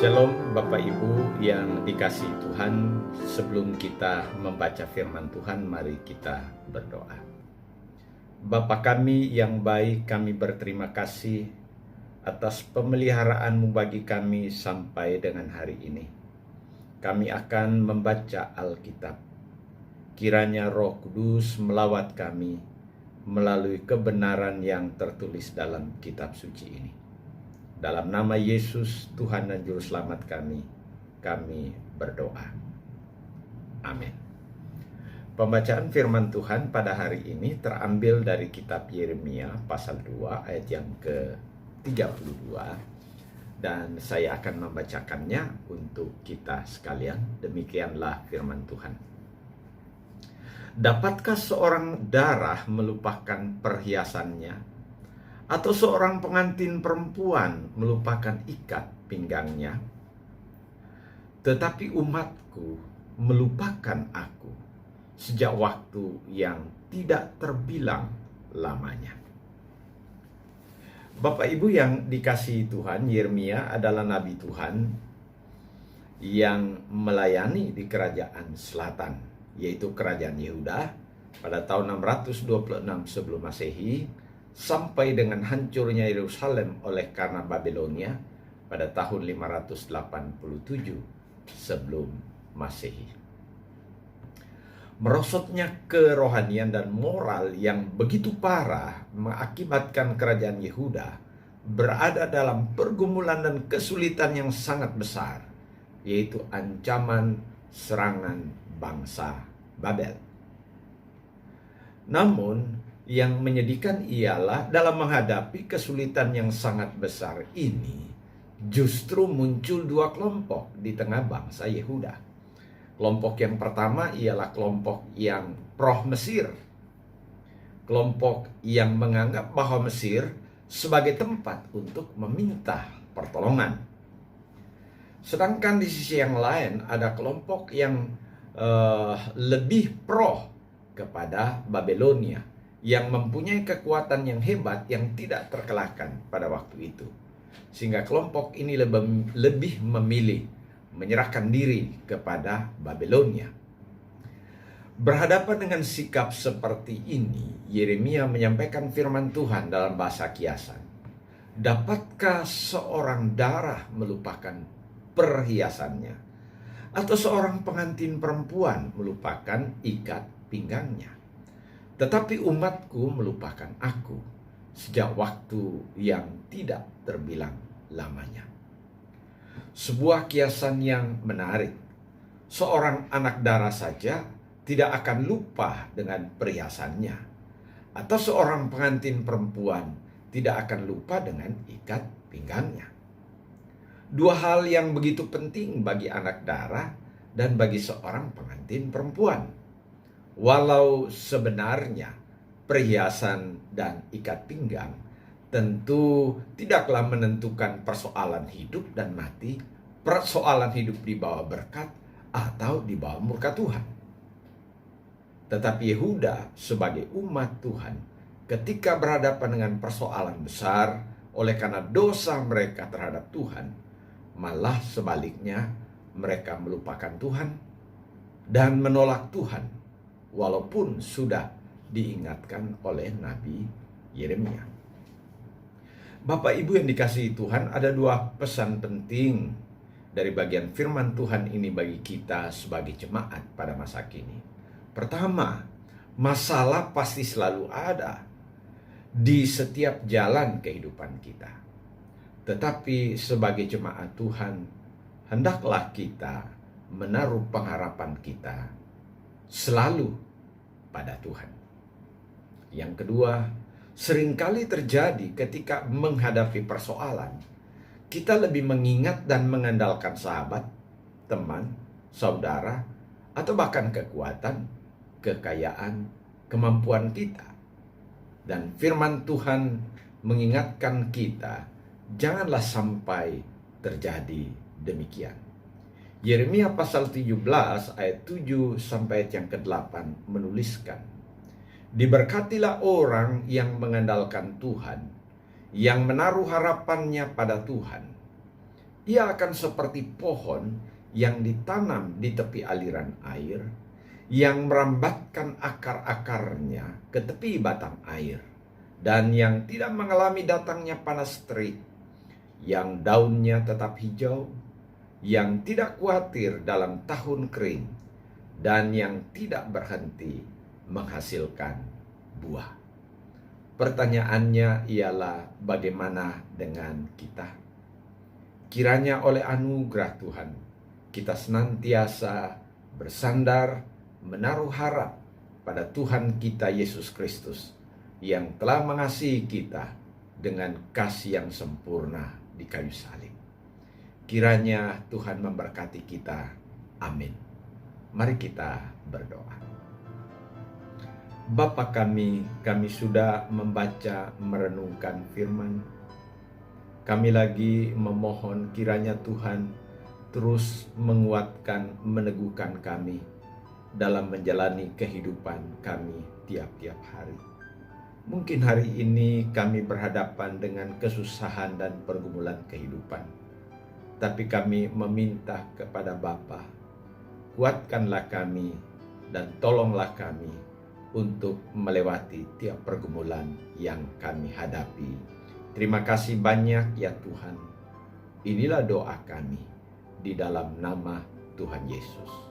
Shalom Bapak Ibu yang dikasihi Tuhan. Sebelum kita membaca firman Tuhan, mari kita berdoa. Bapa kami yang baik, kami berterima kasih atas pemeliharaan-Mu bagi kami sampai dengan hari ini. Kami akan membaca Alkitab. Kiranya Roh Kudus melawat kami melalui kebenaran yang tertulis dalam kitab suci ini. Dalam nama Yesus, Tuhan dan Juru Selamat kami berdoa. Amin. Pembacaan firman Tuhan pada hari ini terambil dari kitab Yeremia pasal 2 ayat yang ke-32. Dan saya akan membacakannya untuk kita sekalian. Demikianlah firman Tuhan. Dapatkah seorang darah melupakan perhiasannya? Atau seorang pengantin perempuan melupakan ikat pinggangnya? Tetapi umatku melupakan aku sejak waktu yang tidak terbilang lamanya. Bapak Ibu yang dikasihi Tuhan, Yeremia adalah nabi Tuhan yang melayani di kerajaan selatan, yaitu kerajaan Yehuda pada tahun 626 sebelum Masehi, sampai dengan hancurnya Yerusalem oleh karena Babilonia pada tahun 587 sebelum Masehi. Merosotnya kerohanian dan moral yang begitu parah mengakibatkan kerajaan Yehuda berada dalam pergumulan dan kesulitan yang sangat besar, yaitu ancaman serangan bangsa Babel. Namun yang menyedihkan ialah dalam menghadapi kesulitan yang sangat besar ini, justru muncul dua kelompok di tengah bangsa Yehuda. Kelompok yang pertama ialah kelompok yang pro Mesir. Kelompok yang menganggap bahwa Mesir sebagai tempat untuk meminta pertolongan. Sedangkan di sisi yang lain ada kelompok yang lebih pro kepada Babilonia, yang mempunyai kekuatan yang hebat yang tidak terkalahkan pada waktu itu. Sehingga kelompok ini lebih memilih menyerahkan diri kepada Babilonia. Berhadapan dengan sikap seperti ini, Yeremia menyampaikan firman Tuhan dalam bahasa kiasan. Dapatkah seorang darah melupakan perhiasannya? Atau seorang pengantin perempuan melupakan ikat pinggangnya? Tetapi umatku melupakan aku sejak waktu yang tidak terbilang lamanya. Sebuah kiasan yang menarik. Seorang anak darah saja tidak akan lupa dengan perhiasannya. Atau seorang pengantin perempuan tidak akan lupa dengan ikat pinggangnya. Dua hal yang begitu penting bagi anak darah dan bagi seorang pengantin perempuan. Walau sebenarnya perhiasan dan ikat pinggang tentu tidaklah menentukan persoalan hidup dan mati, persoalan hidup di bawah berkat atau di bawah murka Tuhan. Tetapi Yehuda sebagai umat Tuhan ketika berhadapan dengan persoalan besar oleh karena dosa mereka terhadap Tuhan, malah sebaliknya mereka melupakan Tuhan dan menolak Tuhan, walaupun sudah diingatkan oleh Nabi Yeremia. Bapak Ibu yang dikasihi Tuhan, ada dua pesan penting dari bagian firman Tuhan ini bagi kita sebagai jemaat pada masa kini. Pertama, masalah pasti selalu ada di setiap jalan kehidupan kita. Tetapi sebagai jemaat Tuhan, hendaklah kita menaruh pengharapan kita selalu pada Tuhan. Yang kedua, seringkali terjadi ketika menghadapi persoalan, kita lebih mengingat dan mengandalkan sahabat, teman, saudara, atau bahkan kekuatan, kekayaan, kemampuan kita. Dan firman Tuhan mengingatkan kita, janganlah sampai terjadi demikian. Yeremia pasal 17 ayat 7 sampai ayat yang ke-8 menuliskan, diberkatilah orang yang mengandalkan Tuhan, yang menaruh harapannya pada Tuhan. Ia akan seperti pohon yang ditanam di tepi aliran air, yang merambatkan akar-akarnya ke tepi batang air, dan yang tidak mengalami datangnya panas terik, yang daunnya tetap hijau, yang tidak khawatir dalam tahun kering, dan yang tidak berhenti menghasilkan buah. Pertanyaannya ialah, bagaimana dengan kita? Kiranya oleh anugerah Tuhan, kita senantiasa bersandar, menaruh harap pada Tuhan kita Yesus Kristus yang telah mengasihi kita dengan kasih yang sempurna di kayu salib. Kiranya Tuhan memberkati kita. Amin. Mari kita berdoa. Bapa kami sudah membaca, merenungkan firman. Kami lagi memohon kiranya Tuhan terus menguatkan, meneguhkan kami dalam menjalani kehidupan kami tiap-tiap hari. Mungkin hari ini kami berhadapan dengan kesusahan dan pergumulan kehidupan. Tapi kami meminta kepada Bapa, kuatkanlah kami dan tolonglah kami untuk melewati tiap pergumulan yang kami hadapi. Terima kasih banyak ya Tuhan. Inilah doa kami di dalam nama Tuhan Yesus.